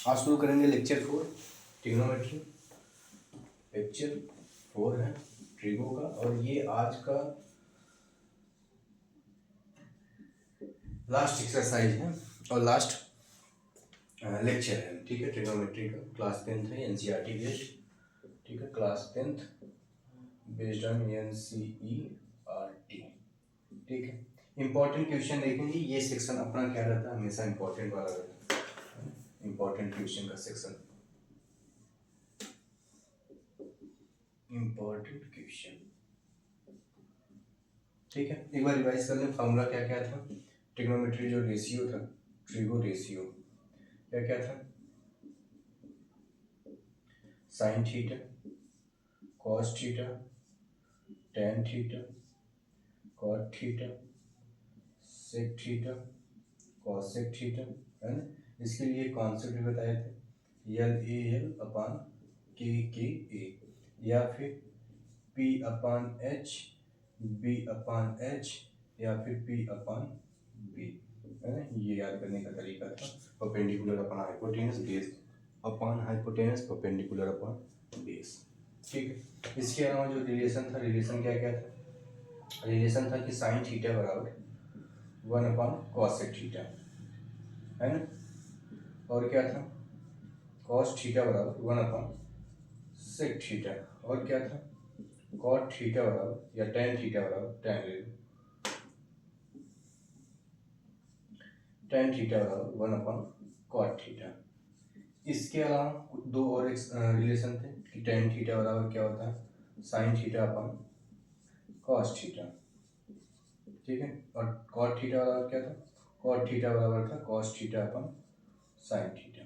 आज शुरू करेंगे लेक्चर 4 ट्रिग्नोमेट्री। लेक्चर 4 है ट्रिगो का और ये आज का लास्ट एक्सरसाइज है और लास्ट लेक्चर है। ठीक है, ट्रिग्नोमेट्री का क्लास 10th है, एनसीईआरटी बेस्ड। ठीक है, class 10th based on NCERT. ठीक है, इंपॉर्टेंट क्वेश्चन देखेंगे। ये सेक्शन अपना क्या रहता है, हमेशा इंपॉर्टेंट वाला रहता है, इंपॉर्टेंट क्वेश्चन का सेक्शन। इंपॉर्टेंट क्वेश्चन, ठीक है। एक बार रिवाइज कर लें, फॉर्मूला क्या क्या था। ट्रिग्नोमेट्री जो रेशियो था, ट्रिगो रेशियो क्या क्या था, sine theta, cos theta, tan theta, cot theta, sec theta, cosec theta, है ना। इसके लिए कॉन्सेप्ट भी बताए थे, एल ए एल अपान के ए, या फिर पी अपान एच, बी अपान एच, या फिर पी अपान बी, है ना। ये याद करने का तरीका था। Perpendicular upon hypotenuse, base upon hypotenuse, perpendicular upon base. ठीक है, इसके अलावा जो रिलेशन था, रिलेशन क्या क्या था। रिलेशन था कि साइन थीटा बराबर 1 अपॉन कॉसेक थीटा, है ना। और क्या था, कॉस थीटा बराबर 1 अपॉन सेक थीटा। और क्या था, कॉट थीटा बराबर या टेन थीटा बराबर टेन ले लो, टेन थीटा बराबर 1 अपॉन कॉट थीटा। इसके अलावा दो और रिलेशन थे कि टेन थीटा बराबर क्या होता है, sine theta upon cos theta. ठीक है, और कॉट थीटा बराबर क्या था, कॉट थीटा बराबर था cos theta upon sine theta.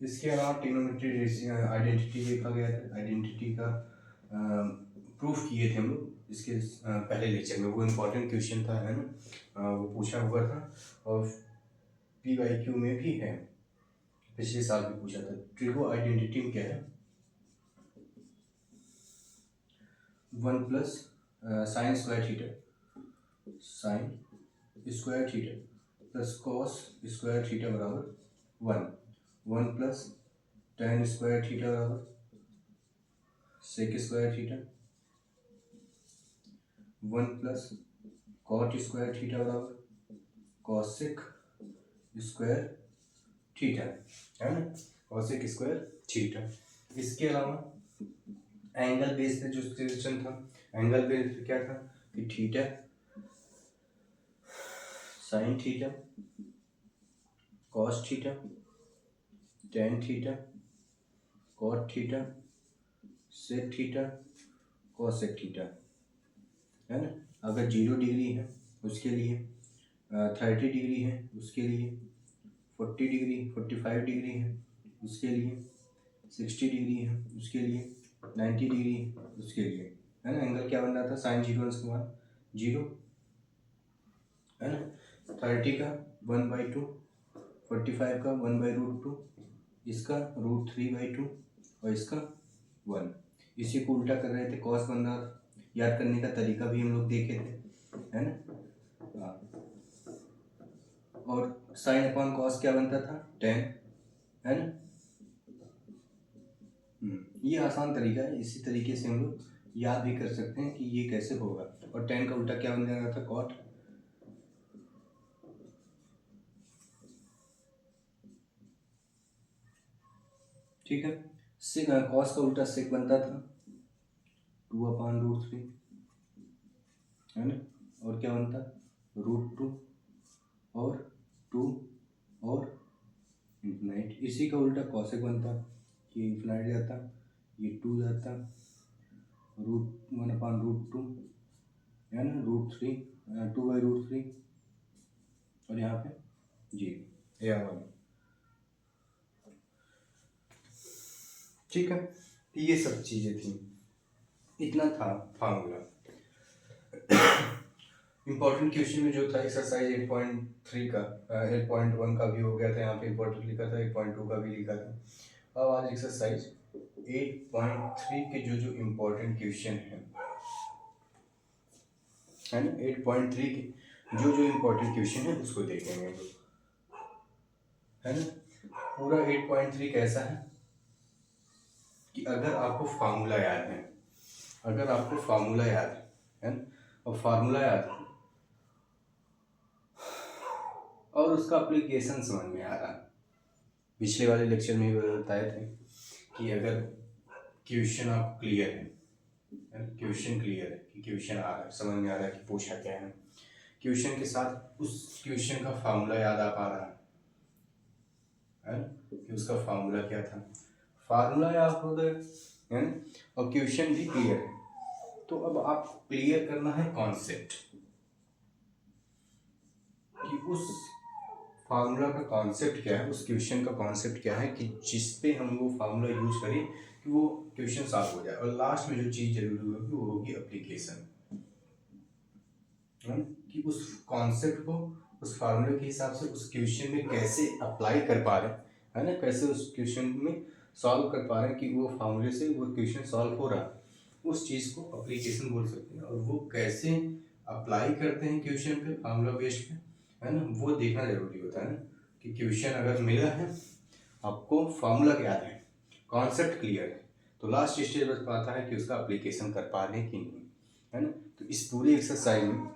इसके अलावा ट्रिग्नोमेट्री आइडेंटिटी देखा गया था। आइडेंटिटी का प्रूफ किए थे हम लोग इसके पहले लेक्चर में। वो इम्पोर्टेंट क्वेश्चन था, है ना, वो पूछा हुआ था और PYQ में भी है, पिछले साल भी पूछा था। ट्रिगो आइडेंटिटी में क्या है, 1 plus sine square theta, sine square theta plus cos square theta बराबर 1, 1 प्लस टेन स्क्वायर थीटा बराबर sec square theta, 1 plus cot square theta बराबर कॉसेक स्क्वायर थीटा, है ना, कॉसेक स्क्वायर थीटा। इसके अलावा एंगल बेस पे जो सिचुएशन था, एंगल बेस पे क्या था कि theta sine theta, cos theta, tan theta, cot theta, sec theta, cosec theta, है ना। अगर 0 डिग्री है उसके लिए, 30 डिग्री है उसके लिए, 40 डिग्री, 45 डिग्री है उसके लिए, 60 डिग्री है उसके लिए, 90 डिग्री उसके लिए, है ना। एंगल क्या बन रहा था, साइन 0 के बाद 0, है ना। 30 का 1/2, 45 का 1/√2, इसका √3/2 और इसका 1। इसी को उल्टा कर रहे थे, कॉस बन रहा था। याद करने का तरीका भी हम लोग देखे थे, है ना। और साइन अपॉन कॉस क्या बनता था, 10, है ना। ये आसान तरीका है, इसी तरीके से हम लोग याद भी कर सकते हैं कि ये कैसे होगा। और 10 का उल्टा क्या बन जाएगा था, कॉट। ठीक है, सेक, कॉस का उल्टा सेक बनता था 2/√3, है ना। और क्या बनता, √2 और 2 और इन्फिनाइट। इसी का उल्टा कॉसेक बनता, ये इन्फिनाइट जाता, ये 2 जाता, √1/√2, है ना, √3, 2/√3, और यहाँ पे 0 या 1। ठीक है, तो ये सब चीज़ें थी, इतना था फार्मूला। इंपॉर्टेंट क्वेश्चन में जो था एक्सरसाइज 8.3 का, 8.1 का भी हो गया था, यहाँ पे इंपॉर्टेंट लिखा था, 8.2 का भी लिखा था। अब आज एक्सरसाइज 8.3 के जो इंपॉर्टेंट क्वेश्चन है ना, 8.3 के जो इंपॉर्टेंट क्वेश्चन है उसको देखेंगे, है ना। पूरा 8.3 कैसा है कि अगर आपको फार्मूला याद है, अगर आपको फार्मूला याद है ना, और फार्मूला याद है और उसका एप्लीकेशन समझ में आ रहा है। पिछले वाले लेक्चर में भी बताए थे कि अगर क्वेश्चन आपको क्लियर है, क्वेश्चन क्लियर है कि क्वेश्चन आ रहा है, समझ में आ रहा है कि पूछा क्या है, क्वेश्चन के साथ उस क्वेश्चन का फार्मूला याद आ पा रहा है ना, कि उसका फार्मूला क्या था, फार्मूला याद हो गया है ना, और क्वेश्चन भी क्लियर है। तो अब आपको क्लियर करना है कॉन्सेप्ट कि उस फार्मूला का कॉन्सेप्ट क्या है, उस क्वेश्चन का कॉन्सेप्ट क्या है कि जिस पे हम वो फार्मूला यूज करें कि वो क्वेश्चन सॉल्व हो जाए। और लास्ट में जो चीज़ जरूरी होगी वो होगी एप्लीकेशन, कि उस कॉन्सेप्ट को उस फार्मूले के हिसाब से उस क्वेश्चन में कैसे अप्लाई कर पा रहे हैं, है ना, कैसे उस क्वेश्चन में सॉल्व कर पा रहे हैं कि वो फार्मूले से वो क्वेश्चन सॉल्व हो रहा है, उस चीज़ को एप्लीकेशन बोल सकते हैं। और वो कैसे अप्लाई करते हैं क्वेश्चन पे, फार्मूला बेस्ड पे, है ना, वो देखना जरूरी होता है ना, कि क्वेश्चन अगर मिला है आपको, फार्मूला याद है, कॉन्सेप्ट क्लियर है, तो लास्ट स्टेज बस आता है कि उसका एप्लीकेशन कर पा रहे हैं कि नहीं, है ना। तो इस पूरे एक्सरसाइज में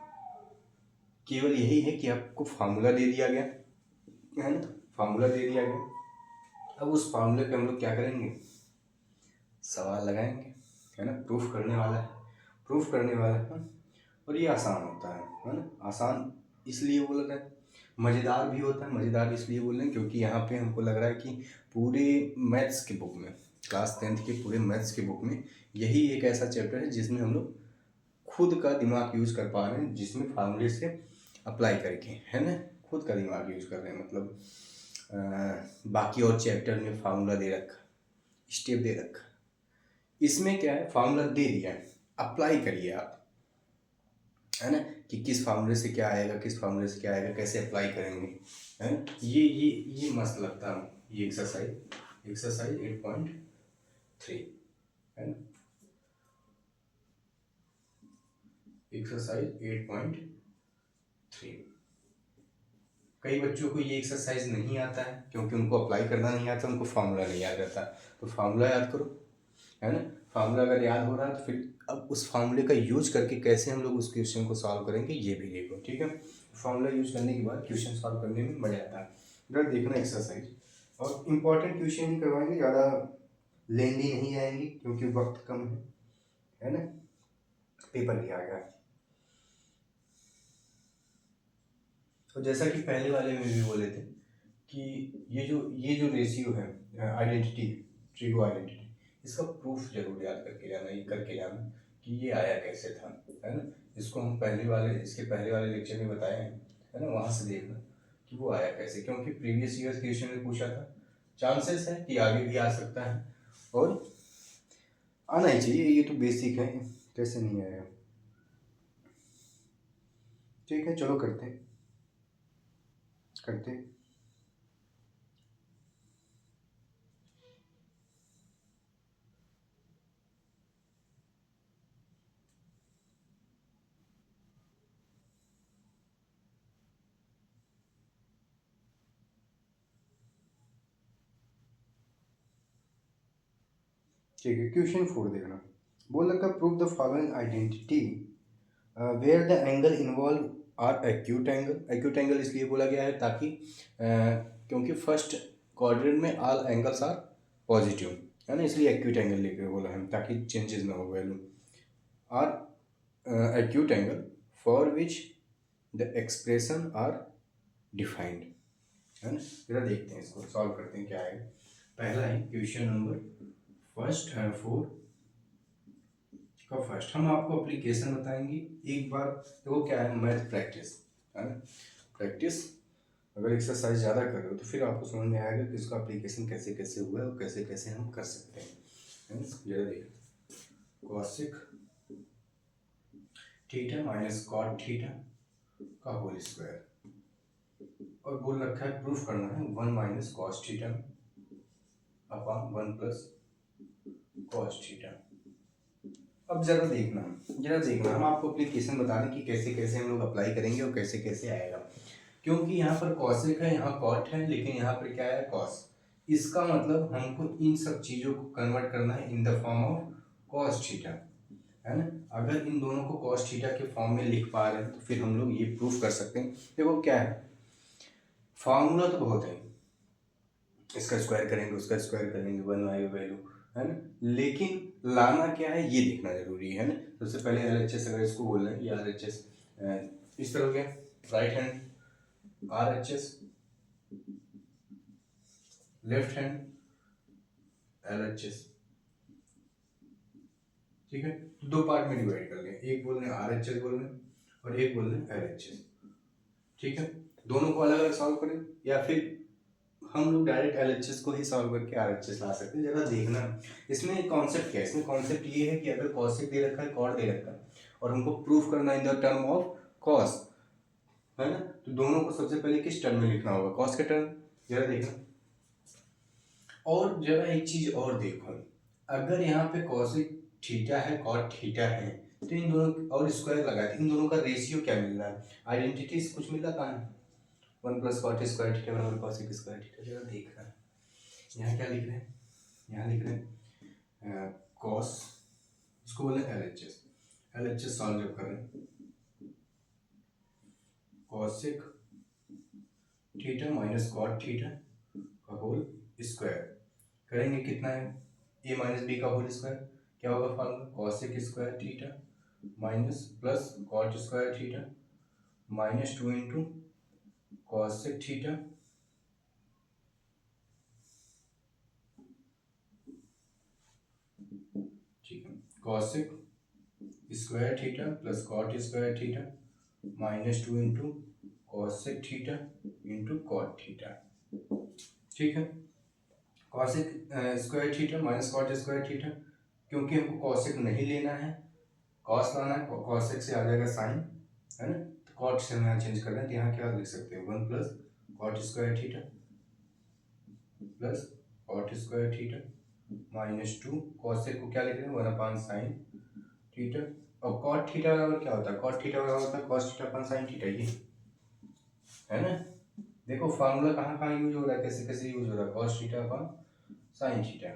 केवल यही है कि आपको फार्मूला दे दिया गया है ना, फार्मूला दे दिया गया। अब उस फार्मूले पे हम लोग क्या करेंगे, सवाल लगाएंगे, है ना, प्रूफ करने वाला है, प्रूफ करने वाला है। और ये आसान होता है ना, आसान इसलिए बोल रहे हैं, मज़ेदार भी होता है। मज़ेदार इसलिए बोल रहे हैं क्योंकि यहाँ पे हमको लग रहा है कि पूरे मैथ्स की बुक में, क्लास 10th के पूरे मैथ्स की बुक में यही एक ऐसा चैप्टर है जिसमें हम लोग खुद का दिमाग यूज़ कर पा रहे हैं, जिसमें फार्मूले से अप्लाई करके, है ना, खुद का दिमाग यूज़ कर रहे हैं। मतलब बाकी और चैप्टर में फार्मूला दे रखा, स्टेप दे रखा, इसमें क्या है, फार्मूला दे दिया है, अप्लाई करिए आप, है ना, कि किस फार्मूले से क्या आएगा, किस फार्मूले से क्या आएगा, कैसे अप्लाई करेंगे, है ना। ये मस्त लगता है ये एक्सरसाइज 8.3, है ना, एक्सरसाइज 8.3। कई बच्चों को ये एक्सरसाइज नहीं आता है क्योंकि उनको अप्लाई करना नहीं आता, उनको फार्मूला नहीं याद रहता। तो फार्मूला याद करो, है ना, फार्मूला अगर याद हो रहा है तो फिर अब उस फार्मूले का यूज करके कैसे हम लोग उस क्वेश्चन को सॉल्व करेंगे ये भी देखो, ठीक है। फार्मूला यूज करने के बाद क्वेश्चन सॉल्व करने में मजा आता है। इधर देखना एक्सरसाइज, और इम्पॉर्टेंट क्वेश्चन ही करवाएंगे, ज़्यादा लेंदी नहीं आएंगी क्योंकि वक्त कम है ना, पेपर लिया गया। तो जैसा कि पहले वाले में भी बोले थे कि ये जो रेशियो है, आइडेंटिटी, ट्रिगो आइडेंटिटी, इसका प्रूफ जरूर याद करके जाना, ये करके जाना कि ये आया कैसे था, है ना। इसको हम इसके पहले वाले लेक्चर में बताए हैं, है ना, वहाँ से देखना कि वो आया कैसे, क्योंकि प्रीवियस ईयर क्वेश्चन में पूछा था, चांसेस है कि आगे भी आ सकता है, और आना ही चाहिए, ये तो बेसिक है, कैसे नहीं आएगा। ठीक है, चलो करते करते। ठीक है, क्वेश्चन 4 देखना, बोल रखा prove the following identity where the angle involve are acute angle. Acute angle इसलिए बोला गया है ताकि क्योंकि फर्स्ट क्वाड्रेंट में ऑल एंगल्स आर पॉजिटिव, है ना, इसलिए एक्यूट एंगल लेकर बोला है ताकि चेंजेस ना हो value. Are acute angle for which the expression are defined, है ना। जरा देखते हैं, इसको सॉल्व करते हैं क्या आएगा। पहला है क्वेश्चन नंबर फर्स्ट 4 का फर्स्ट, हम आपको एप्लीकेशन बताएंगे एक बार। देखो क्या है, मैथ प्रैक्टिस, है ना, प्रैक्टिस। अगर एक्सरसाइज ज़्यादा कर रहे हो तो फिर आपको समझ में आएगा कि इसका एप्लीकेशन कैसे कैसे हुआ है और कैसे कैसे हम कर सकते हैं, है ना। जरा देख, cosec theta minus cot theta का होल स्क्वायर, और बोल रखा है प्रूफ करना है 1 minus cos theta upon 1 plus cos theta. अब जरा देखना हम आपको एप्लीकेशन बता दें कि कैसे कैसे हम लोग अप्लाई करेंगे और कैसे कैसे आएगा। क्योंकि यहाँ पर कॉसेक है, यहाँ कॉट है, लेकिन यहाँ पर क्या है, कॉस। इसका मतलब हमको इन सब चीजों को कन्वर्ट करना है in the form of cos theta, है ना। अगर इन दोनों को कॉस थीटा के फॉर्म में लिख पा रहे हैं तो फिर हम लोग ये प्रूफ कर सकते हैं। देखो क्या है, फार्मूला तो बहुत है, इसका स्क्वायर करेंगे, उसका स्क्वायर करेंगे, वन आई वैल्यू, है ना, लेकिन लाना क्या है ये देखना जरूरी है ना। सबसे पहले LHS अगर इसको बोल रहे हैं, ये RHS इस तरह हो गया, right hand RHS, left hand LHS, ठीक है। तो दो पार्ट में डिवाइड कर लें, एक बोल रहे हैं RHS बोल रहे हैं और एक बोल रहे हैं LHS, ठीक है। दोनों को अलग अलग सॉल्व करें या फिर हम लोग डायरेक्ट LHS को ही सॉल्व करके RHS ला सकते हैं। जरा देखना इसमें कॉन्सेप्ट क्या है, इसमें कॉन्सेप्ट ये है कि अगर कॉसेक दे रखा है, कॉट दे रखा है और हमको प्रूफ करना in the term of cos, है ना, तो दोनों को सबसे पहले किस टर्म में लिखना होगा, कॉस के टर्म। जरा देखना, और जरा एक चीज और देखो, अगर यहाँ पे कॉसेक थीटा है, कॉट थीटा है, तो इन दोनों और स्क्वायर लगा इन दोनों का रेशियो क्या मिल रहा है, आइडेंटिटी कुछ मिल रहा है, 1 + कॉट स्क्वायर थीटा बराबर कॉसेक स्क्वायर थीटा। जरा देखना यहाँ क्या लिख रहे हैं, यहाँ लिख रहे हैं कॉस, इसको बोले LHS सॉल्व जब कर रहे हैं, cosec theta minus cot theta का होल स्क्वायर करेंगे, कितना है a माइनस बी का होल स्क्वायर, क्या होगा formula, cosec square theta minus plus cot square theta minus 2 into cosec theta, ठीक है, cosec square theta plus cot square theta minus 2 into cosec theta into cot theta, ठीक है। Cosec square theta minus cot square theta, क्योंकि हमको cosec नहीं लेना है, cos लाना है, कॉसेक से आ जाएगा साइन, है ना, तो कॉट से हम यहाँ चेंज कर रहे हैं, तो यहाँ क्या लिख सकते हैं, 1 + cot square theta plus cot square theta minus 2, cosec को क्या लिख रहे हैं, 1/sin थीटा, और कॉट थीटा बराबर क्या होता है, कॉट थीटा बराबर होता है cos theta upon sine theta, ये है ना। देखो फार्मूला कहाँ कहाँ यूज हो रहा है, कैसे कैसे यूज हो रहा है, cos theta upon sine theta,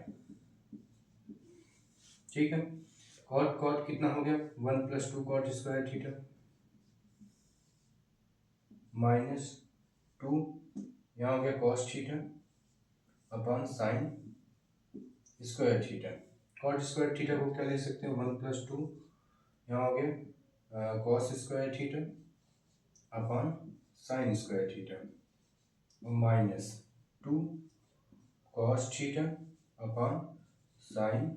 ठीक है। कॉट कॉट कितना हो गया, 1 + 2 कॉट स्क्वायर थीटा माइनस 2, यहाँ हो गया cos theta upon sine square theta, cot square theta को क्या ले सकते हैं, 1 + 2, यहाँ हो गया cos square theta upon sine square theta minus 2 cos theta upon sine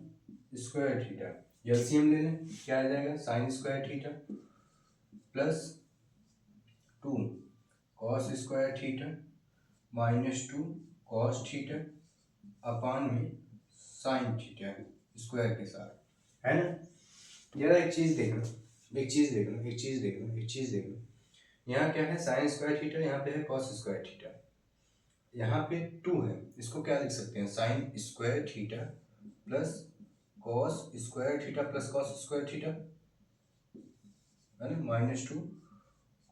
square theta, LCM ले लें, क्या आ जाएगा, sine square theta plus 2 cos square theta minus 2 cos theta upon में साइन थीटा स्क्वायर के साथ, है ना। जरा एक चीज देखना, एक चीज देखना, एक चीज देखना, एक चीज देखना, यहाँ क्या है, साइन स्क्वायर थीटा, यहाँ पे है कॉस स्क्वायर थीटा, यहाँ पे 2 है, इसको क्या लिख सकते हैं, sign square theta plus cos square theta plus cos square theta, है ना, -2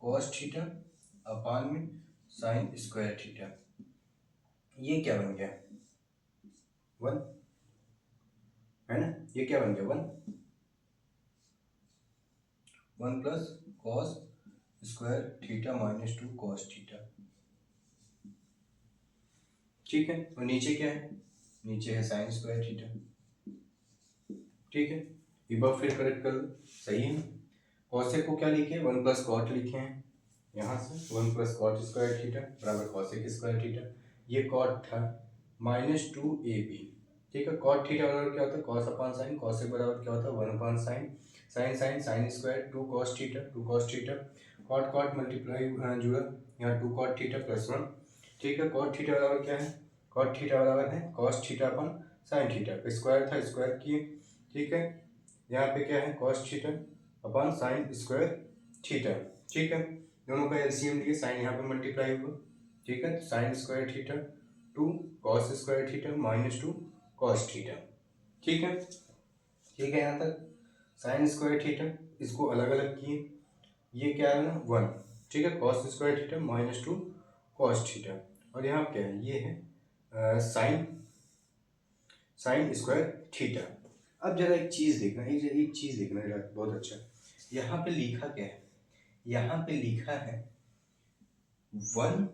कॉस थीटा अपान में साइन स्क्वायर थीटा, ये क्या बन गया, 1, है ना, ये क्या बन गया, 1 + cos square theta -2 cos theta, ठीक है। और नीचे क्या है, नीचे है साइन स्क्वायर थीटा, ठीक है। एक बार फिर करेक्ट कर लो, सही है ना। कॉसेक को क्या लिखे, 1 + कॉट लिखे हैं, यहाँ से 1 + कॉट स्क्वायर थीटा बराबर कॉसेक स्क्वायर थीटा, ये कॉट था -2ab, ठीक है। कॉट थीटा बराबर क्या होता है, कॉस अपान साइन, कॉसेक बराबर क्या होता है, 1/sin, sine sine sine square 2 cos theta, 2 cos theta, cot cot multiply जुड़ा, यहाँ 2 कॉट थीटा प्लस 1, ठीक है। कॉट थीटा बराबर क्या है, कॉट थीटा बराबर है cos theta upon sine theta, square था स्क्वायर किए, ठीक है। यहाँ पे क्या है, cos theta upon sine square theta, ठीक है। दोनों का एलसीएम लिए, साइन यहाँ पे मल्टीप्लाई हुआ, ठीक है, sign square theta 2 cos square theta -2 cos theta, ठीक है, ठीक है। यहाँ तक साइन स्क्वायर थीटा, इसको अलग अलग किए, ये क्या है ना 1, ठीक है, cos square theta minus 2 cos theta, और यहाँ क्या है, ये है साइन स्क्वायर थीटा। अब जरा एक चीज़ देखना, एक चीज़ देखना जरा, बहुत अच्छा, यहाँ पे लिखा क्या है, यहाँ पे लिखा है 1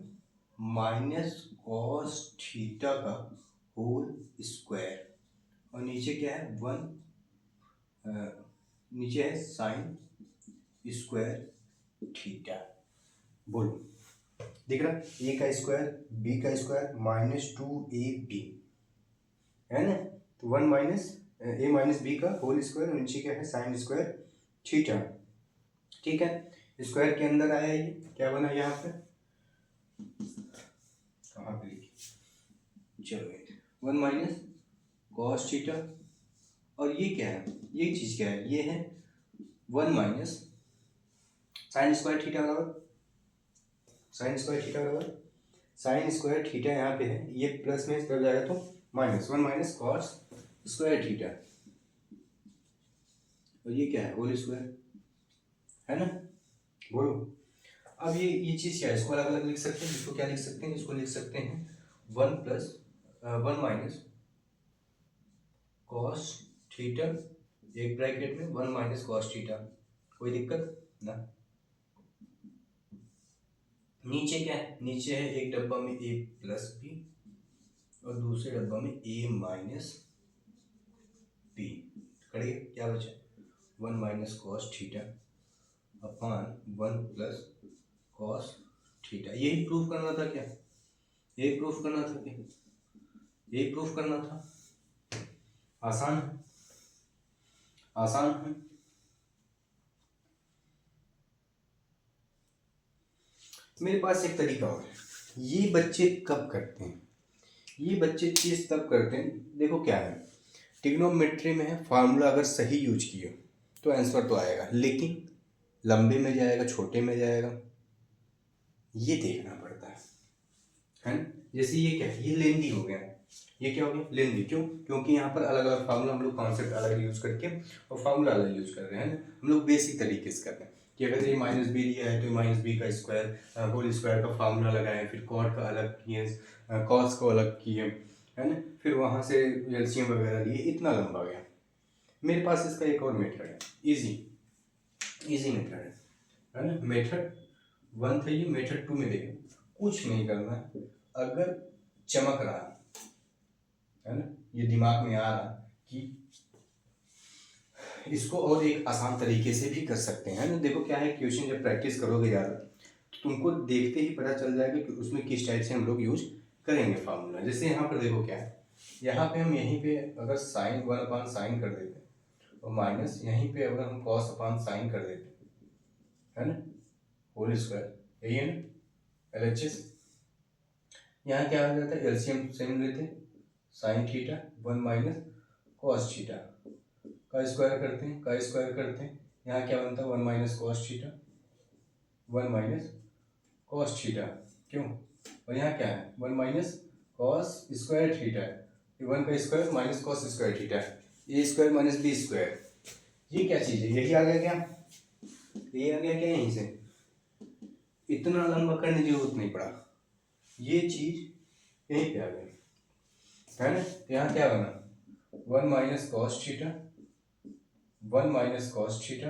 माइनस कॉस थीटा का होल स्क्वायर, और नीचे क्या है 1, नीचे है साइन स्क्वायर थीटा। बोलो, दिख रहा है, ए का स्क्वायर बी का स्क्वायर माइनस 2ab है ना, तो 1 माइनस ए माइनस बी का होल स्क्वायर, और नीचे क्या है साइन स्क्वायर थीटा। ठीक है, स्क्वायर के अंदर आया, ये क्या बना यहाँ पे, कहाँ पे लिखी, चलो 1 माइनस कॉस थीटा, और ये क्या है, ये चीज़ क्या है, ये है 1 माइनस साइन स्क्वायर थीटा बराबर साइन स्क्वायर थीटा बराबर साइन स्क्वायर थीटा, यहाँ पे है, ये प्लस में इस तरफ जाएगा तो minus 1 minus cos square theta, और ये क्या है होल स्क्वायर, है ना। बोलो, अब ये चीज़ क्या है, इसको अलग अलग लिख सकते हैं, इसको क्या लिख सकते हैं, इसको लिख सकते हैं 1 माइनस कॉस थीटा, एक ब्रैकेट में 1 माइनस कॉस थीटा, कोई दिक्कत ना। नीचे क्या है, नीचे है एक डब्बा में a प्लस बी, और दूसरे डब्बा में a माइनस बी, करिए क्या बचा 1 minus cos theta upon 1 plus cos theta. यही प्रूफ करना था क्या, यही प्रूफ करना था क्या, यही प्रूफ करना था, आसान है, आसान है। मेरे पास एक तरीका और है, ये बच्चे कब करते हैं, ये बच्चे चीज़ तब करते हैं, देखो क्या है, ट्रिग्नोमेट्री में है फार्मूला अगर सही यूज किए तो आंसर तो आएगा, लेकिन लंबे में जाएगा छोटे में जाएगा, ये देखना पड़ता है ना। जैसे ये क्या है, ये लेंदी हो गया, ये क्या हो गया लेंदी, क्यों, क्योंकि यहाँ पर अलग अलग फार्मूला हम लोग कॉन्सेप्ट अलग यूज करके और फार्मूला अलग यूज कर रहे हैं ना, हम लोग बेसिक तरीके से कर रहे हैं कि अगर ये माइनस बी लिया है तो माइनस बी का स्क्वायर होल स्क्वायर का फार्मूला लगाए, फिर कॉट का अलग किए, कॉस को अलग किए, है ना, फिर वहाँ से एलसीएम वगैरह लिए, इतना लंबा गया। मेरे पास इसका एक और मेथड है, इजी मेथड है ना। मेथड 1 था ये, मेथड 2 में देखो, कुछ नहीं करना है, अगर चमक रहा है ना, ये दिमाग में आ रहा कि इसको और एक आसान तरीके से भी कर सकते हैं ना। देखो क्या है, क्वेश्चन जब प्रैक्टिस करोगे ज़्यादा तो तुमको देखते ही पता चल जाएगा कि उसमें किस टाइप से हम लोग यूज करेंगे फार्मूला। जैसे यहाँ पर देखो क्या है, यहाँ पे हम यहीं पे अगर साइन 1 अपान साइन कर देते हैं, और माइनस यहीं पे अगर हम कॉस अपान साइन कर देते हैं, है ना, होल स्क्वायर, यही है ना LHS। यहाँ क्या हो जाता है, एलसीएम सेम लेते हैं, sine theta 1 minus cos theta का स्क्वायर करते हैं, का स्क्वायर करते हैं, यहाँ क्या बनता है 1 minus cos theta 1 minus cos theta, क्यों, और यहाँ क्या है 1 माइनस कॉस स्क्वायर थीटा है, 1 का square minus cos square theta, A square minus B square, ये क्या चीज़ है, यही आ गया क्या, ये आ गया क्या, यहीं से, इतना लंबा करने की जरूरत नहीं पड़ा, ये चीज़ यहीं पे आ गई, है ना। यहाँ क्या बना 1 minus cos theta 1 minus cos theta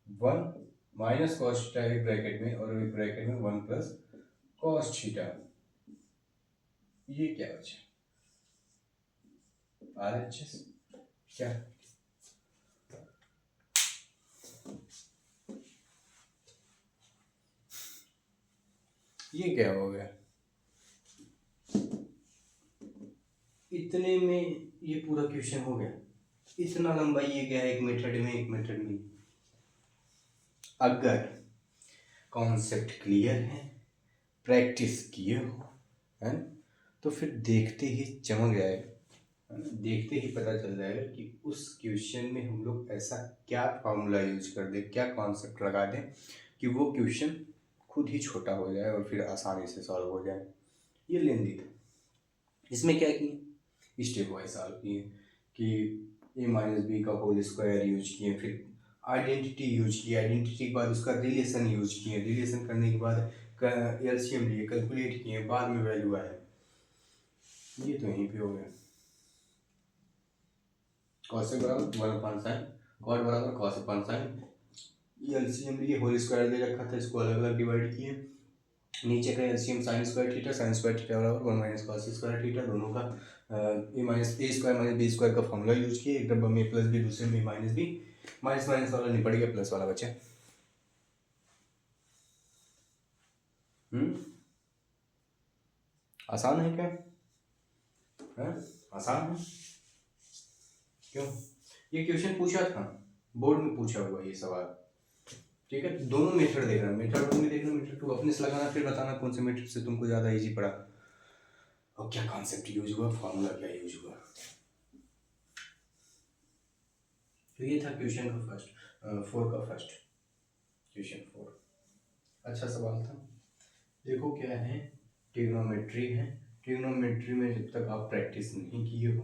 1 minus cos theta एक ब्रैकेट में, और एक ब्रैकेट में 1 प्लस कॉस थीटा, ये क्या बचा RHS, क्या ये क्या हो गया, इतने में ये पूरा क्वेश्चन हो गया, इतना लंबा ये क्या है, एक मेथड में एक मेथड में। अगर कॉन्सेप्ट क्लियर है, प्रैक्टिस किए हो, है ना, तो फिर देखते ही चमक जाएगा, है ना, देखते ही पता चल जाएगा कि उस क्वेश्चन में हम लोग ऐसा क्या फार्मूला यूज कर दें, क्या कॉन्सेप्ट लगा दें कि वो क्वेश्चन खुद ही छोटा हो जाए और फिर आसानी से सॉल्व हो जाए। ये लेंदी था, इसमें क्या किए, स्टेप वाइज सॉल्व किए कि ए माइनस बी का होल स्क्वायर यूज किए, फिर आइडेंटिटी यूज की, आइडेंटिटी के बाद उसका रिलेशन यूज किए, रिलेशन करने के बाद एलसीएम लिए, कैलकुलेट किए, बाद में वैल्यू आया। ये तो यहीं पे हो गया। कॉसेक बराबर 1/sin, कॉट बराबर cos/sin, एलसीएम लिए, होल स्क्वायर दे रखा था, इसको अलग अलग डिवाइड किए, नीचे का LCM sign square theta, sine square theta बराबर 1 माइनस कॉस स्क्वायर थीटा, दोनों का ए माइनस ए स्क्वायर माइनस बी स्क्वायर का फॉर्मूला यूज किए, एक डब्बा में प्लस बी, दूसरे में माइनस बी, माइनस माइनस वाला निपट गया, प्लस वाला बचा। आसान है क्या? है आसान है? क्यों? ये क्वेश्चन पूछा था, बोर्ड में पूछा हुआ ये सवाल। ठीक है, दोनों मेथड देखना, मेथड 1 में देखना, मेथड 2 अपने से लगाना, फिर बताना कौन से मेथड से तुमको ज़्यादा इजी पड़ा और क्या कॉन्सेप्ट यूज हुआ, फॉर्मूला क्या यूज हुआ। तो ये था क्वेश्चन का फर्स्ट 4 का फर्स्ट क्वेश्चन 4। अच्छा सवाल था। देखो क्या है, ट्रिग्नोमेट्री है। ट्रिग्नोमेट्री में जब तक आप प्रैक्टिस नहीं किए हो,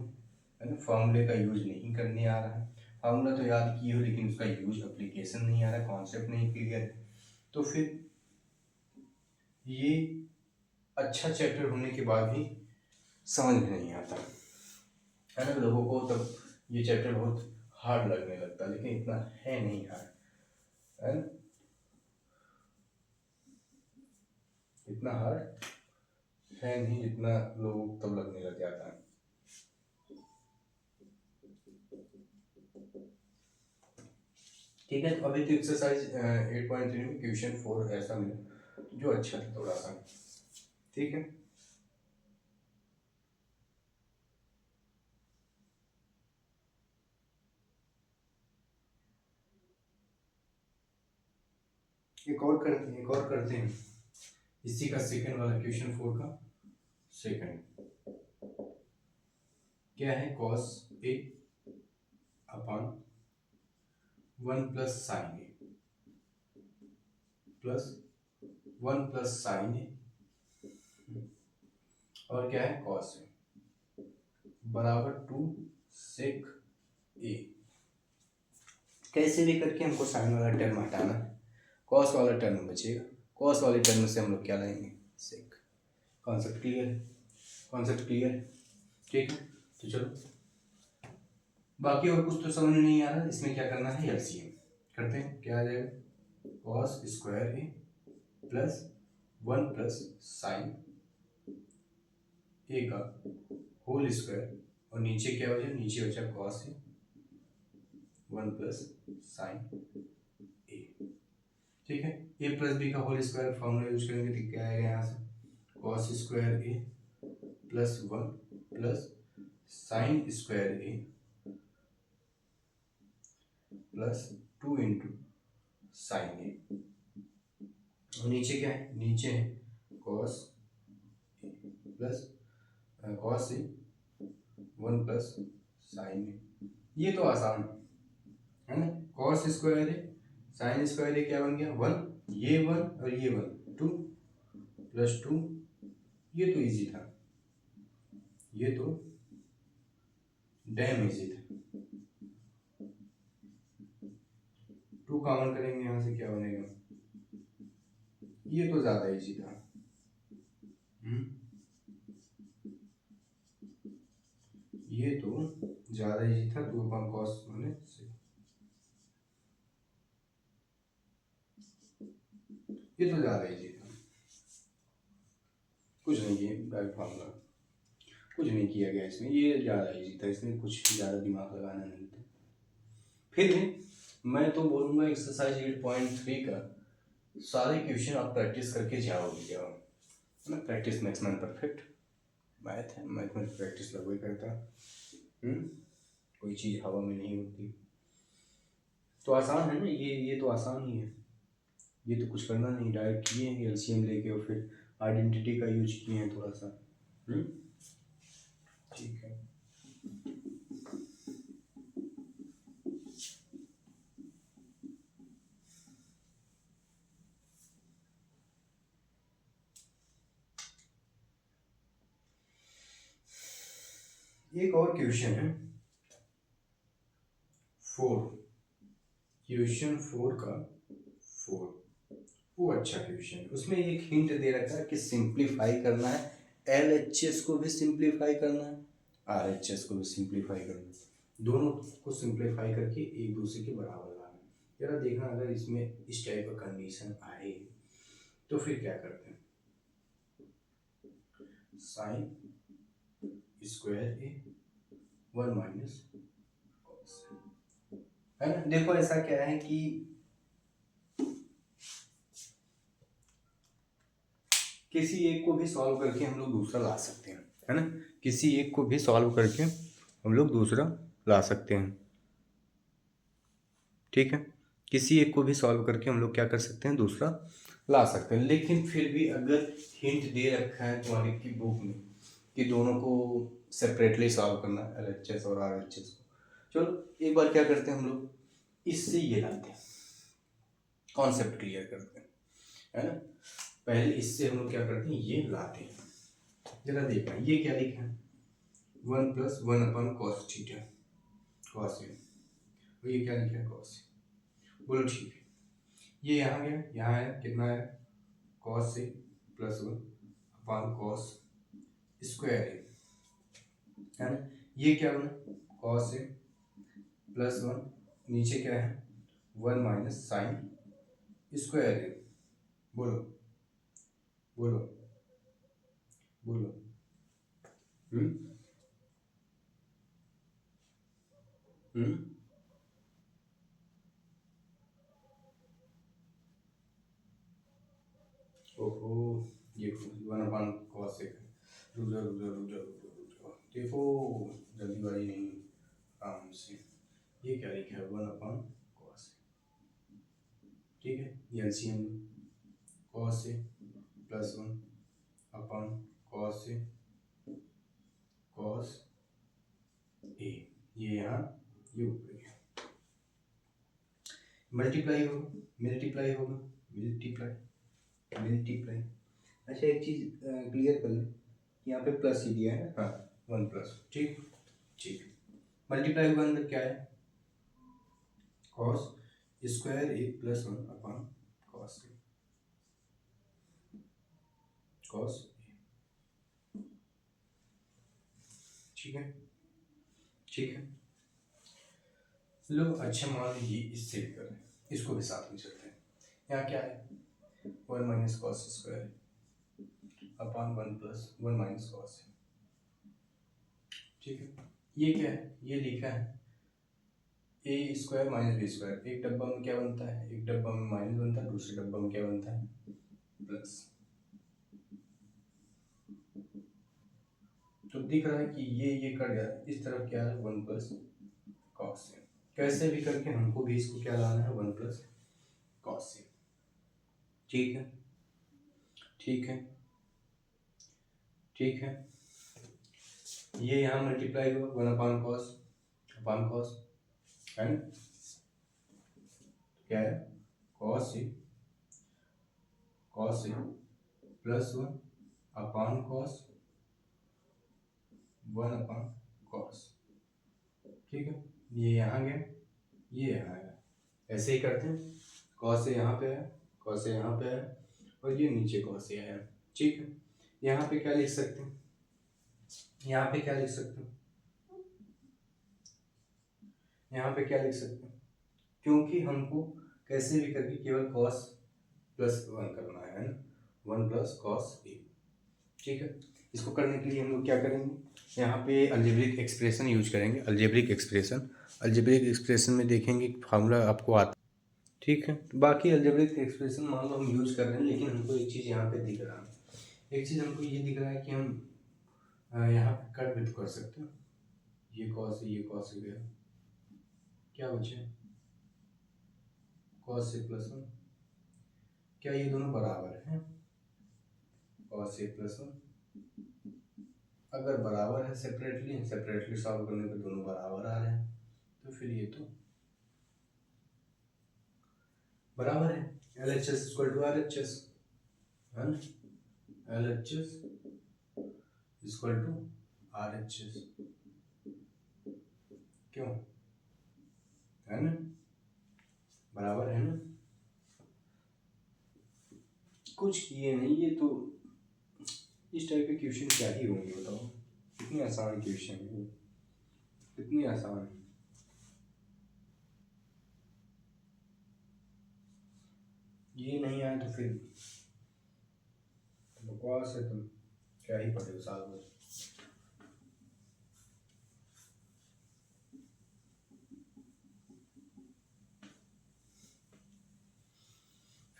है ना, फॉर्मूले का यूज नहीं करने आ रहा है, फॉर्मूला तो याद किए हो लेकिन उसका यूज एप्लीकेशन नहीं आ रहा, कॉन्सेप्ट नहीं क्लियर है, तो फिर ये अच्छा चैप्टर होने के बाद भी समझ में नहीं आता, है ना। लोगों को तब ये चैप्टर बहुत हार्ड लगने लगता है, लेकिन इतना है नहीं हार्ड, है ना, इतना हार्ड है नहीं जितना लोगों को तब लगने लग जाता है। ठीक है, तो अभी तो एक्सरसाइज 8.3 में क्वेश्चन 4 ऐसा मिला जो अच्छा था थोड़ा सा। ठीक है, एक और करते हैं इसी का सेकंड वाला, क्वेश्चन 4 का सेकंड। क्या है, cos a upon 1 plus sine A plus 1 plus sine A, और क्या है cos a बराबर 2 सेक ए। कैसे भी करके हमको साइन वाला टर्म हटाना है, कॉस वाला टर्म बचेगा, कॉस वाले टर्म से हम लोग क्या लाएंगे, सेक। कॉन्सेप्ट क्लियर है? कॉन्सेप्ट क्लियर है? ठीक है, तो चलो बाकी और कुछ तो समझ में नहीं आ रहा, इसमें क्या करना है, एलसीएम करते हैं। क्या आ जाएगा, cos square A plus 1 plus sine ए का होल स्क्वायर, और नीचे क्या बचा, नीचे बचा कॉस ए 1 प्लस साइन ए। ठीक है, ए प्लस बी का होल स्क्वायर फॉर्मूला यूज करेंगे तो क्या आएगा यहाँ से, cos square A plus 1 plus sine square A plus 2 into sine A, और नीचे क्या है, नीचे है cos plus cos A 1 plus sine ए। ये तो आसान है ना, कॉस स्क्वायर है साइन स्क्वायर है, क्या बन गया 1, ये 1 और ये 1 2 प्लस 2, ये तो इजी था, ये तो डैम इजी था। 2 कॉमन करेंगे यहाँ से, क्या बनेगा, ये तो ज्यादा इजी था। ये तो ज्यादा इजी था, 2 अपॉन कॉस माने ये तो ज्यादा इजी था, कुछ नहीं किया डायरेक्ट फार्मूला, कुछ नहीं किया गया इसमें, ये ज़्यादा इजी था, इसमें कुछ ज़्यादा दिमाग लगाना नहीं था। फिर भी मैं तो बोलूँगा एक्सरसाइज 8.3 का सारे क्वेश्चन आप प्रैक्टिस करके जाओगे, है ना, practice makes man perfect, math है, मैथ में प्रैक्टिस लगभग करता, कोई चीज़ हवा में नहीं होती, तो आसान है ना, ये तो आसान ही है, ये तो कुछ करना नहीं, डायरेक्ट किए हैं एलसीएम लेके और फिर आइडेंटिटी का यूज किए हैं थोड़ा सा। ठीक है, एक और क्वेश्चन है 4, क्वेश्चन 4 का 4 वो अच्छा क्वेश्चन है। उसमें एक हिंट दे रखा है कि सिंप्लीफाई करना है, LHS को भी सिंप्लीफाई करना है, RHS को भी सिंप्लीफाई करना है, दोनों को सिंप्लीफाई करके एक दूसरे के बराबर लाना है। जरा देखना अगर इसमें इस टाइप का कंडीशन आए तो फिर क्या करते हैं। Sign square A 1 minus cos, है ना। देखो ऐसा क्या है कि किसी एक को भी सॉल्व करके हम लोग दूसरा ला सकते हैं, है ना। किसी एक को भी सॉल्व करके हम लोग दूसरा ला सकते हैं, ठीक है। किसी एक को भी सॉल्व करके हम लोग क्या कर सकते हैं, दूसरा ला सकते हैं। लेकिन फिर भी अगर हिंट दे रखा है तुम्हारी की बुक में कि दोनों को सेपरेटली सॉल्व करना है, LHS और RHS को, चलो एक बार क्या करते हैं हम लोग, इससे ये लाते हैं, कॉन्सेप्ट क्लियर करते हैं, है ना। पहले इससे हम लोग क्या करते हैं, ये लाते हैं। जरा देखना ये क्या लिखा है, 1 + 1 अपन कॉस थीटा, कॉस ए, और ये क्या लिखा है, कॉस ए। बोलो ठीक है, ये यहाँ गया, यहाँ है कितना है, cos A + 1 upon cos square ए, है ना। ये क्या बना, कॉस ए + 1, नीचे क्या है 1 माइनस साइन स्क्वायर ए। बोलो बोलो बोलो। हम्म हम्म ओहो, ये 1 कॉस एक, रुक जाओ रुक जाओ रुक जाओ रुक जाओ रुक जाओ, देखो जल्दीबाजी नहीं, आराम से। ये क्या लिखा है, 1 कॉस, ठीक है। ये LCM cos A + 1 upon cos A cos A, ये यहाँ ये ऊपर गया, मल्टीप्लाई होगा मल्टीप्लाई होगा मल्टीप्लाई मल्टीप्लाई। अच्छा एक चीज क्लियर कर ले, यहाँ पे प्लस ही दिया है ना, हाँ 1+, ठीक ठीक। मल्टीप्लाई होगा अंदर क्या है, cos square A + 1 upon cos A, cos A, ठीक है ठीक है। लो अच्छा मान लीजिए इससे भी करें, इसको भी साथ में चलते हैं। यहाँ क्या है 1 minus cos square upon 1 + 1 minus cos, ठीक है। ये क्या है, ये लिखा है a² - b²। एक डब्बा में क्या बनता है, एक डब्बा में माइनस बनता है, दूसरे डब्बा में क्या बनता है, प्लस। तो दिख रहा है कि ये कट गया, इस तरफ क्या है 1 + कॉस से, कैसे भी करके हमको भी इसको क्या लाना है 1 + कॉस से, ठीक है ठीक है ठीक है। ये यहाँ मल्टीप्लाई हुआ 1/cos है ना, क्या है cos A + 1 upon cos 1/cos, ठीक है। ये यहाँ गया, ये यहाँ आया, ऐसे ही करते हैं। कॉस से यहाँ पे है, कॉस से यहाँ पे है, और ये नीचे कॉस से आया, ठीक है। यहाँ पे क्या लिख सकते हैं, यहाँ पे क्या लिख सकते हैं, यहाँ पे क्या लिख सकते हैं, क्योंकि हमको कैसे भी करके केवल cos + 1 करना है ना, 1 + cos a, ठीक है। इसको करने के लिए हम लोग क्या करेंगे, यहाँ पे अलजेब्रिक एक्सप्रेशन यूज करेंगे, अलजेब्रिक एक्सप्रेशन में देखेंगे फार्मूला आपको आता, ठीक है। तो बाकी अलजेब्रिक एक्सप्रेशन मान लो हम यूज कर रहे हैं, लेकिन हमको एक चीज़ यहाँ पे दिख रहा है, एक चीज़ हमको ये दिख रहा है कि हम यहाँ पे कट भी तो कर सकते हैं, ये cos से ये cos से गया, क्या बचे cos से + 1, क्या ये दोनों बराबर हैं, cos से + 1 अगर बराबर है, सेपरेटली सॉल्व करने पे दोनों बराबर आ रहे हैं, तो फिर ये तो बराबर है, LHS = RHS, है ना, LHS = RHS, क्यों, है ना। बराबर है ना। कुछ किए नहीं, ये तो इस टाइप के क्वेश्चन क्या ही होंगे बताओ। कितनी आसान क्वेश्चन है, कितनी आसान है। ये नहीं आया तो फिर बकवास है, तुम क्या ही पढ़े हो साल भर।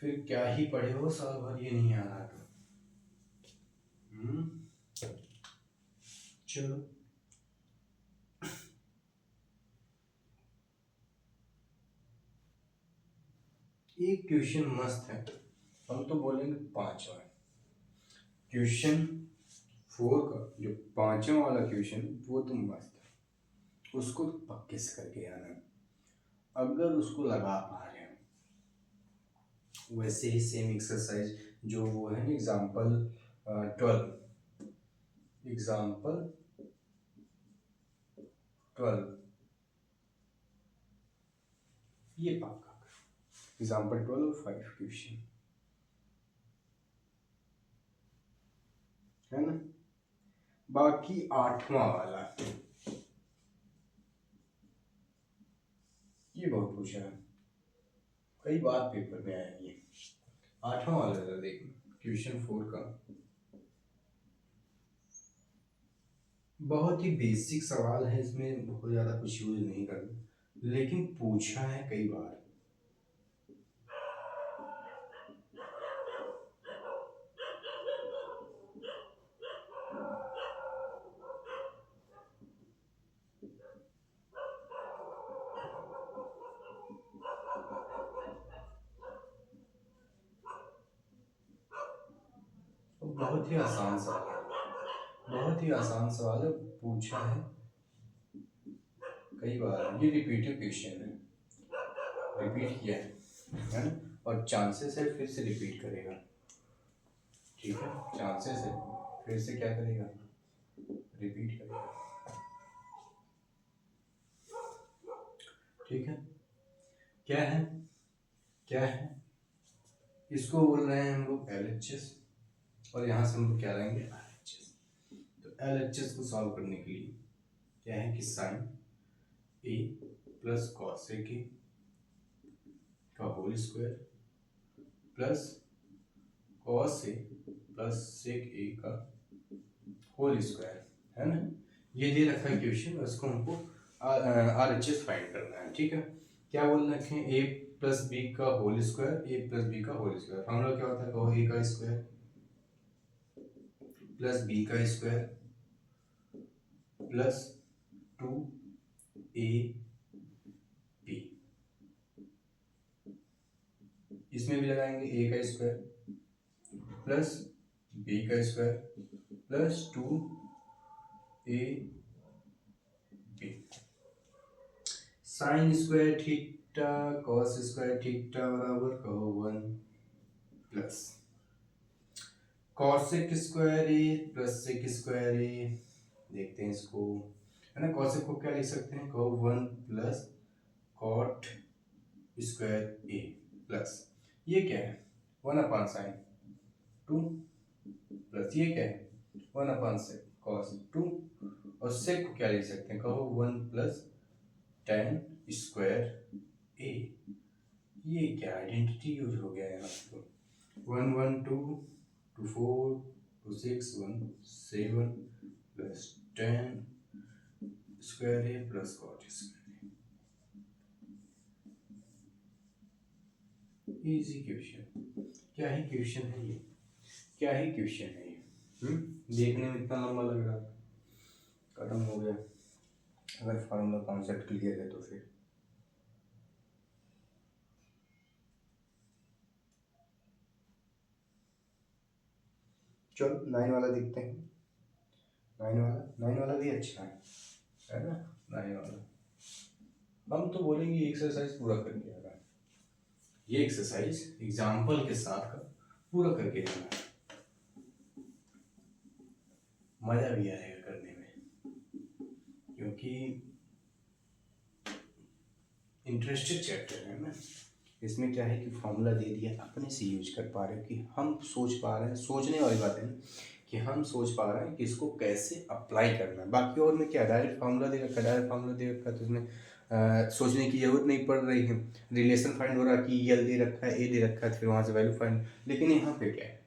फिर क्या ही पढ़े हो साल भर, ये नहीं आ रहा तो। चलो एक क्वेश्चन मस्त है, हम तो बोलेंगे पांचवा क्वेश्चन 4 का जो पांचवा वाला क्वेश्चन वो तो मस्त है, उसको तो पक्के से करके आना। अगर उसको लगा पा रहे हैं, वैसे ही सेम एक्सरसाइज जो वो है ना एग्जाम्पल 12, एग्जाम्पल 12 ये पक्का एग्जाम्पल 12 और 5 क्वेश्चन है ना। बाकी आठवां वाला ये बहुत पूछा है, कई बार पेपर में आया ये। आठवां वाला जरा देखना क्वेश्चन 4 का, बहुत ही बेसिक सवाल है, इसमें बहुत ज़्यादा कुछ यूज नहीं करना, लेकिन पूछा है कई बार। और बहुत ही आसान सवाल है, बहुत ही आसान सवाल है, पूछा है कई बार। ये रिपीटेड क्वेश्चन है, रिपीट किया है ना, और चांसेस है फिर से रिपीट करेगा। ठीक है, चांसेस है फिर से क्या करेगा, रिपीट करेगा। ठीक है, क्या है, क्या है, इसको बोल रहे हैं हम लोग LHS, और यहाँ से हम लोग क्या लाएंगे RHS। तो LHS को सॉल्व करने के लिए क्या है कि sine A plus cosec A का whole square plus cos A plus sec A का होल स्क्वायर, है ना। ये दे रखा है क्वेश्चन, उसको हमको RHS फाइंड करना है। ठीक है, क्या बोल रखे हैं, A प्लस बी का whole square, A plus B का होल स्क्वायर, फॉर्मूला क्या होता है, कहो A का स्क्वायर प्लस बी का स्क्वायर प्लस 2AB, इसमें भी लगाएंगे A का स्क्वायर प्लस B का square plus 2AB, sine square theta cos square theta बराबर कहो 1 plus cosec square A plus sec square A, देखते हैं इसको, है ना। कॉसेक को क्या लिख सकते हैं, कहो 1 plus cot square A plus ये क्या है 1 अपॉन साइन 2 प्लस ये क्या है 1 अपॉन सेक कॉस 2, और सेक को क्या लिख सकते हैं, कहो 1 प्लस टेन स्क्वायर ए। ये क्या आइडेंटिटी यूज हो गया यहाँ तो, 1 1 2 2 4 2 6 1 7 plus 10 square A plus cot square A. Easy question, क्या ही क्वेश्चन है ये, क्या ही क्वेश्चन है ये। देखने में इतना लंबा लग रहा था, खत्म हो गया। अगर फार्मूला कॉन्सेप्ट क्लियर है तो फिर चलो 9 वाला देखते हैं। 9 वाला भी अच्छा है ना। 9 वाला हम तो बोलेंगे एक्सरसाइज पूरा करके आना, ये एक्सरसाइज एग्जाम्पल के साथ का पूरा करके जाना, मजा भी आएगा करने में, क्योंकि इंटरेस्टेड चैप्टर है ना, इसमें क्या है कि फॉर्मूला दे दिया, अपने से यूज कर पा रहे हो कि हम सोच पा रहे हैं, सोचने वाली बात है ना कि हम सोच पा रहे हैं कि इसको कैसे अप्लाई करना है। बाकी और में क्या डायरेक्ट फार्मूला दे रखा है, डायरेक्ट फार्मूला दे रखा है तो उसमें सोचने की जरूरत नहीं पड़ रही है। रिलेशन फाइंड हो रहा है कि यल दे रखा है, ए दे रखा है, फिर वहाँ से वैल्यू फाइंड। लेकिन यहाँ पे क्या है,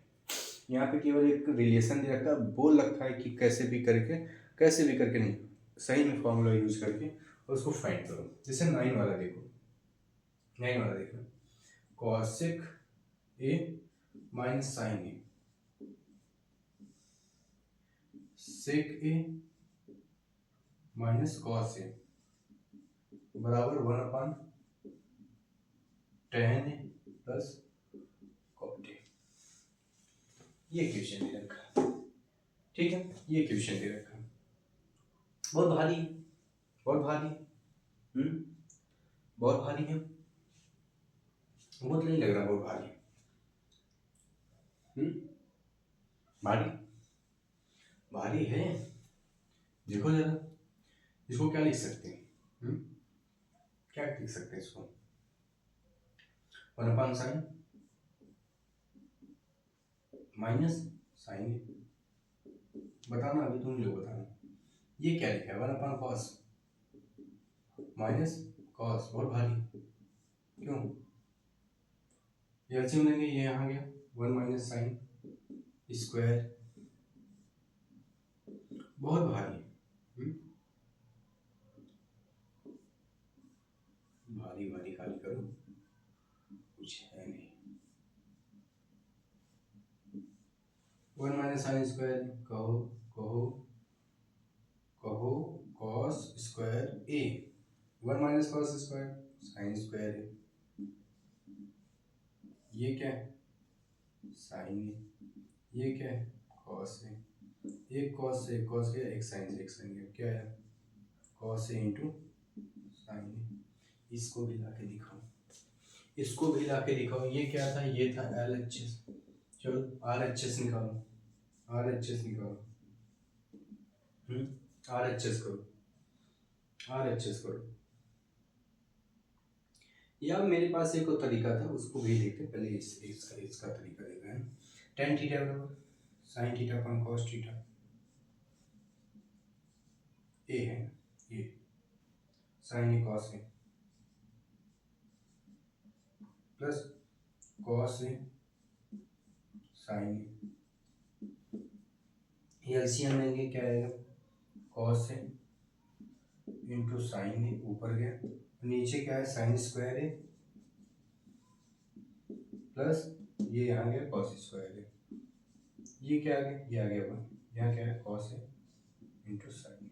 यहाँ पे केवल एक रिलेशन दे रखा है, बोल रखा है कि कैसे भी करके नहीं, सही में फॉर्मूला यूज करके और उसको फाइंड करो। जैसे 9 वाला देखो, 9 वाला देखो, cosec A minus sine A, sec A minus cos A बराबर 1/tan A plus cot A. ये क्वेश्चन दे रखा है, ठीक है, ये क्वेश्चन दे रखा है। बहुत भारी है, बहुत भारी है, बहुत भारी है, बहुत नहीं लग रहा बहुत भारी, भारी भारी है। देखो जरा, इसको क्या लिख सकते हैं, क्या लिख सकते हैं इसको, 1/sin माइनस साइन, बताना अभी तुम लोग बताना। ये क्या लिखा है, 1/cos माइनस कॉस, बहुत भारी क्यों, एलसीएम लेंगे, ये यहाँ गया 1 माइनस साइन स्क्वायर, बहुत भारी, भारी भारी खाली करो, कुछ है नहीं। 1 माइनस साइन स्क्वायर, कहो कहो कहो cos square A, 1 minus cos square sine square A, ये क्या है साइन ए, ये क्या है कॉस ए, एक कॉस से कॉस गया, एक साइन से एक साइन गया, क्या है कॉस ए इंटू साइन ए। इसको भी ला के दिखाओ, इसको भी ला के दिखाओ, ये क्या था, ये था एल एच एस, चलो आर एच एस निकालो, आर एच एस निकालो, आर एच एस करो, आर एच एस करो। या मेरे पास एक और तरीका था, उसको भी देखते, पहले इसका तरीका देखते हैं। tan थीटा बराबर sin theta upon cos theta, A है ये, sin A cos A plus cos A sin A, LCM लेंगे क्या आएगा, cos A into sine A, ऊपर गया, नीचे क्या है साइन स्क्वायर ए प्लस ये यहाँ गया cos स्क्वायर ए, ये क्या आ गया, ये आ गया 1, यहाँ क्या है cos ए इंटू साइन ए।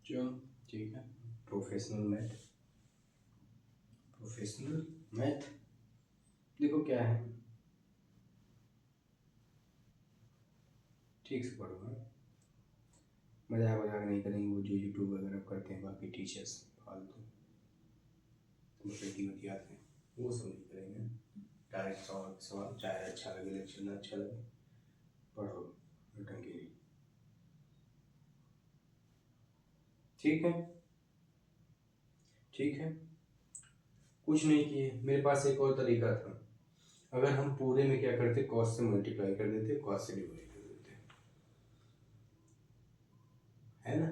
चलो ठीक है, प्रोफेशनल मैथ देखो क्या है, ठीक से पढ़ो, मजाक नहीं करेंगे वो जो यूट्यूब वगैरह करते हैं बाकी टीचर्स फालतू बतियाते हैं, वो सब नहीं करेंगे। डायरेक्ट सवाल चाहे अच्छा लगे लेक्चर ना अच्छा लगे, पढ़ो रिटर्न के लिए, ठीक है, ठीक है। कुछ नहीं किए, मेरे पास एक और तरीका था, अगर हम पूरे में क्या करते, कॉस से मल्टीप्लाई कर देते, कॉस से डिवाइड कर देते, है ना,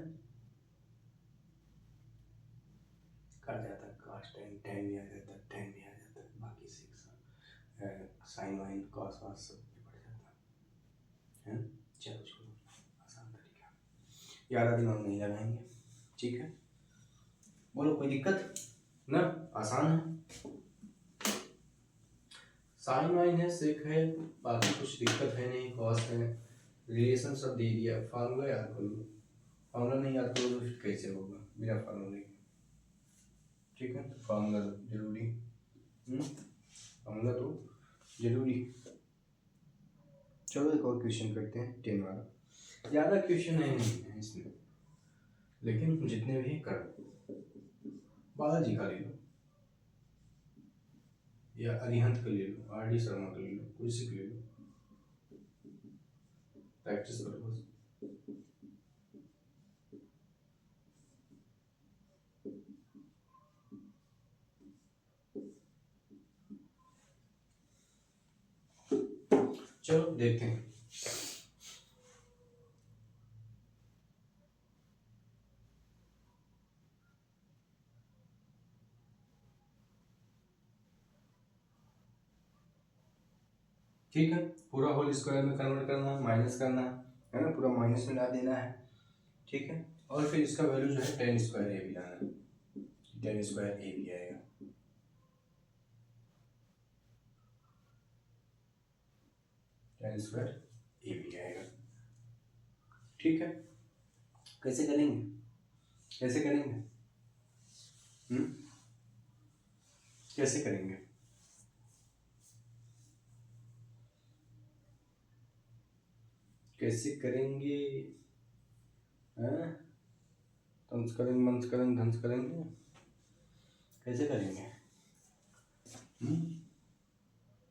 कट जाता, कॉस टेन भी आ जाता, टेन भी आ जाता, बाकी सिक्स साइन वाइन कॉस वास सब पड़ जाता है ना। चलो छोड़ो, आसान तरीका, ज़्यादा दिमाग नहीं लगाएंगे, ठीक है। बोलो कोई दिक्कत ना, आसान है, साइन वाइन है, सेक है, बाकी कुछ दिक्कत है नहीं, कॉस है, रिलेशन सब दे दिया, फार्मूला याद कर लो, फार्मूला नहीं याद करोगे तो फिर कैसे होगा बिना फार्मूले के, ठीक है, फार्मूला जरूरी, फॉर्मूला तो जरूरी। चलो एक और क्वेश्चन करते हैं 10 वाला। ज़्यादा क्वेश्चन नहीं है इसमें, लेकिन जितने भी कर बालाजी का ले लो या अरिहंत का ले लो, आर डी शर्मा का ले लो, कोई से ले लो, प्रैक्टिस करो बस। चलो देखते हैं। ठीक है, पूरा होल स्क्वायर में कन्वर्ट करना है, माइनस करना है ना, पूरा माइनस में ला देना है। ठीक है, और फिर इसका वैल्यू जो है 10 स्क्वायर ए भी लाना है, 10 स्क्वायर ए भी आएगा। 10 स्क्वायर ए भी आएगा। ठीक है, कैसे करेंगे, कैसे करेंगे, कैसे करेंगे? कैसे करेंगे? तंस करेंगे, मंस करेंगे, धंस करेंगे, कैसे करेंगे?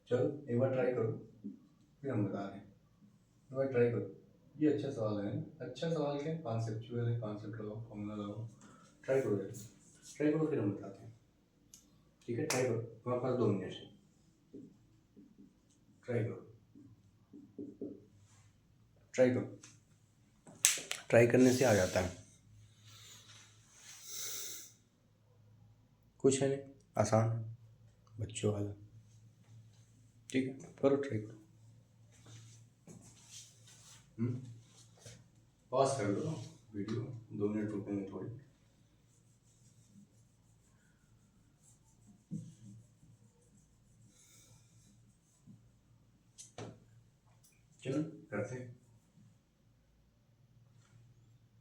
चलो एक बार ट्राई करो, फिर हम बता रहे हैं। एक बार ट्राई करो, ये अच्छा सवाल है, अच्छा सवाल क्या, कॉन्सेप्चुअल है, कॉन्सेप्ट लगाओ, फॉर्मूला लगाओ, ट्राई करो यार, ट्राई करो, फिर हम बताते हैं। ठीक है, ट्राई करो, तुम्हारे पास 2 मिनट है, ट्राई करो, ट्राई करो, ट्राई करने से आ जाता है, कुछ है नहीं, आसान है, बच्चों वाला। ठीक है, करो, ट्राई करो। पॉज कर दो वीडियो, 2 मिनट रुकेंगे थोड़ी। चलो करते हैं,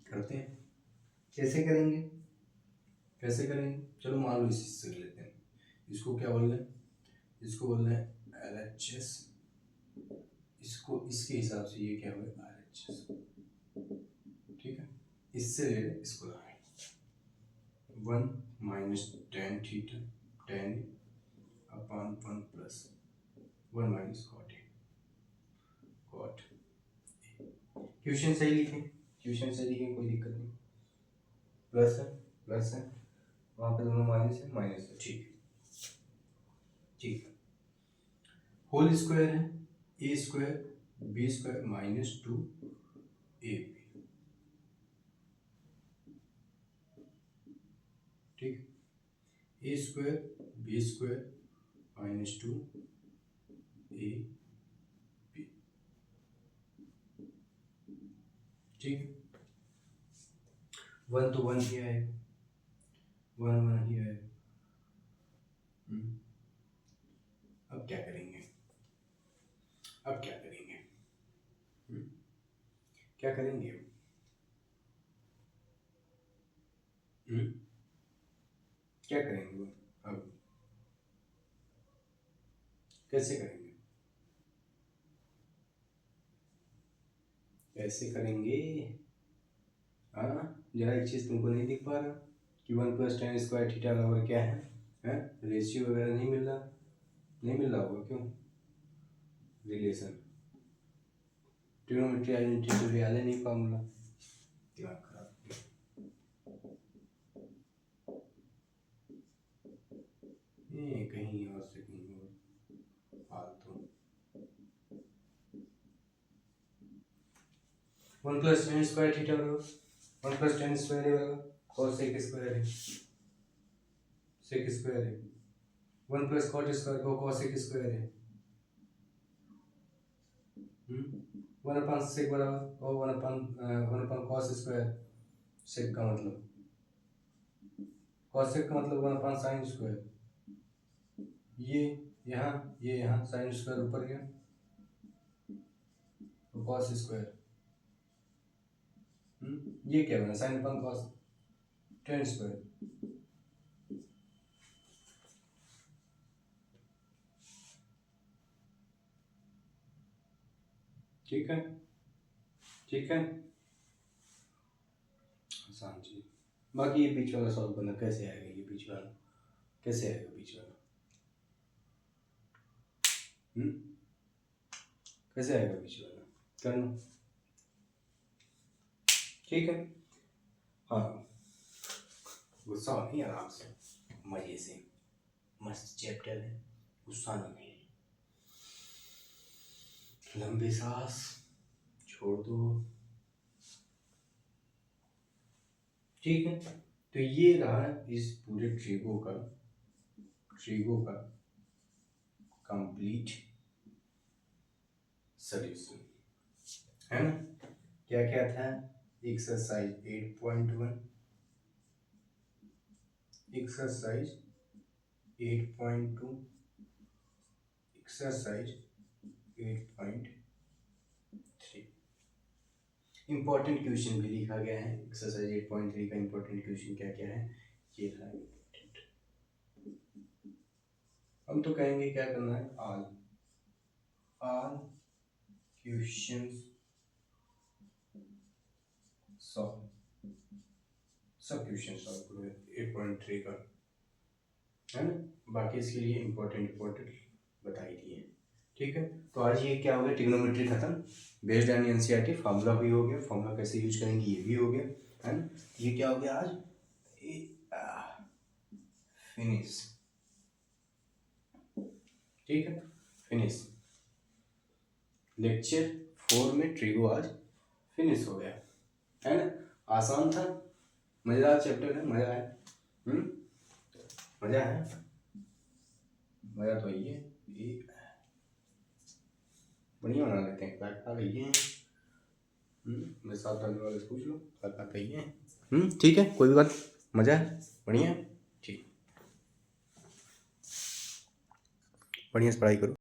करते हैं, कैसे करेंगे, कैसे करेंगे? चलो मान लो इसी से लेते हैं, इसको क्या बोल रहे हैं, इसको बोल रहे हैं LHS, इसको इसके हिसाब से ये क्या हुआ RHS। ठीक है, इससे ले रहे इसको लाए 1 minus tan theta tan upon 1 plus 1 minus cot A, cot. Question सही लिखें, क्वेश्चन सही लिखें, कोई दिक्कत नहीं, प्लस है, प्लस है, वहाँ पे दोनों माइनस है, माइनस है। ठीक है, ठीक है, होल स्क्वायर है, A square B square minus 2 A B. ठीक है, A square B square minus 2 A B. ठीक है, 1 तो 1 ही आएगा, 1 1 ही आएगा। अब क्या करेंगे, अब क्या करेंगे, क्या करेंगे, क्या करेंगे अब, कैसे करेंगे, कैसे करेंगे? हाँ, जरा एक चीज़ तुमको नहीं दिख पा रहा कि 1 प्लस टेन स्क्वायर थीटा बराबर क्या है? रेशियो वगैरह नहीं मिल रहा, नहीं मिल रहा होगा, क्यों? रिलेशन, ट्रिग्नोमेट्री आइडेंटिटी तो याद है नहीं फॉर्मूला, दिमाग खराब, ये कहीं और से कहीं और फालतू। 1 प्लस टेन स्क्वायर थीटा बराबर 1 प्लस टेन स्क्वायर है बराबर cos sec स्क्वायर है, sec स्क्वायर है, 1 प्लस cot स्क्वायर को cos sec स्क्वायर है, 1 अपन sec बराबर और 1 अपन cos स्क्वायर, sec का मतलब cos sec का मतलब 1 अपन sin स्क्वायर, ये यहाँ sin स्क्वायर ऊपर गया तो cos स्क्वायर, ये क्या बना sin अपन cos tan स्क्वायर। ठीक है, ठीक है, आसान चीज। बाकी ये बीच वाला सॉल्व करना कैसे आएगा, ये बीच वाला कैसे आएगा, बीच वाला कैसे आएगा बीच वाला, करना। ठीक है, हाँ, गुस्सा नहीं, आराम से मजे से, मस्त चैप्टर है, गुस्सा नहीं। लंबी सांस छोड़ दो। ठीक है, तो ये रहा इस पूरे ट्रिगो का कंप्लीट सॉल्यूशन, है ना। क्या क्या था, exercise 8.1, exercise 8.2, exercise 8.3। Important question भी लिखा गया है। एक्सरसाइज 8.3 का इंपॉर्टेंट क्वेश्चन क्या क्या है, ये था इंपॉर्टेंट। हम तो कहेंगे क्या करना है, ऑल क्वेश्चंस सॉल्व, सब क्वेश्चन सॉल्व करो 8.3 का, है ना। बाकी इसके लिए इंपॉर्टेंट बताई दिए। ठीक है, तो आज ये क्या हो गया, ट्रिग्नोमेट्री खत्म, बेस्ड ऑन एनसीईआरटी, फार्मूला भी हो गया, फार्मूला कैसे यूज करेंगे ये भी हो गया, है ना। ये क्या हो गया आज, फिनिश। ठीक है, फिनिश, लेक्चर 4 में ट्रिगो आज फिनिश हो गया, है ना। आसान था, मजेदार चैप्टर है, मजा आया, मजा है, मजा तो ये बढ़िया बना लेते हैं, क्या कहिए, मेरे साथ रहने वाले से पूछ लो, क्या कहिए, ठीक है, कोई भी बात, मजा है, बढ़िया, ठीक, बढ़िया से पढ़ाई करो।